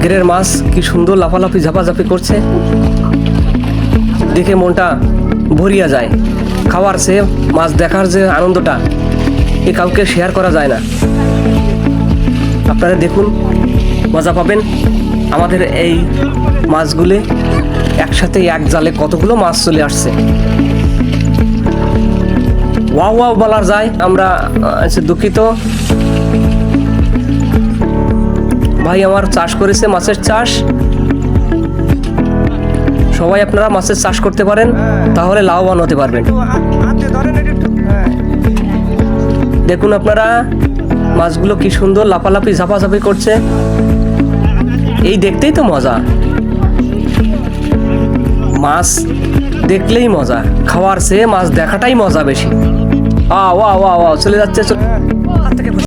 ঘেরের মাছ কি সুন্দর লাফালাফি ঝাপাঝাপি করছে, দেখে মনটা ভরিয়া যায়। খাওয়ার সে মাছ দেখার যে আনন্দটা এ কাউকে শেয়ার করা যায় না। আপনারা দেখুন, মজা পাবেন। আমাদের এই মাছগুলি একসাথে এক জালে কতগুলো মাছ চলে আসছে। ওয়াও ওয়াও বলার যায়। আমরা দুঃখিত, ভাই আমার চাষ করেছে, মাছের চাষ। সবাই আপনারা মাছের চাষ করতে পারেন, তাহলে লাভবান হতে পারবেন। দেখুন আপনারা, মাছগুলো কি সুন্দর লাফালাফি ঝাপাঝাপি করছে। এই দেখতেই তো মজা। মাছ দেখলেই মজা, খাওয়ার চেয়ে মাছ দেখাটাই মজা বেশি। ওয়া ওয়া ওয়া চলে যাচ্ছে।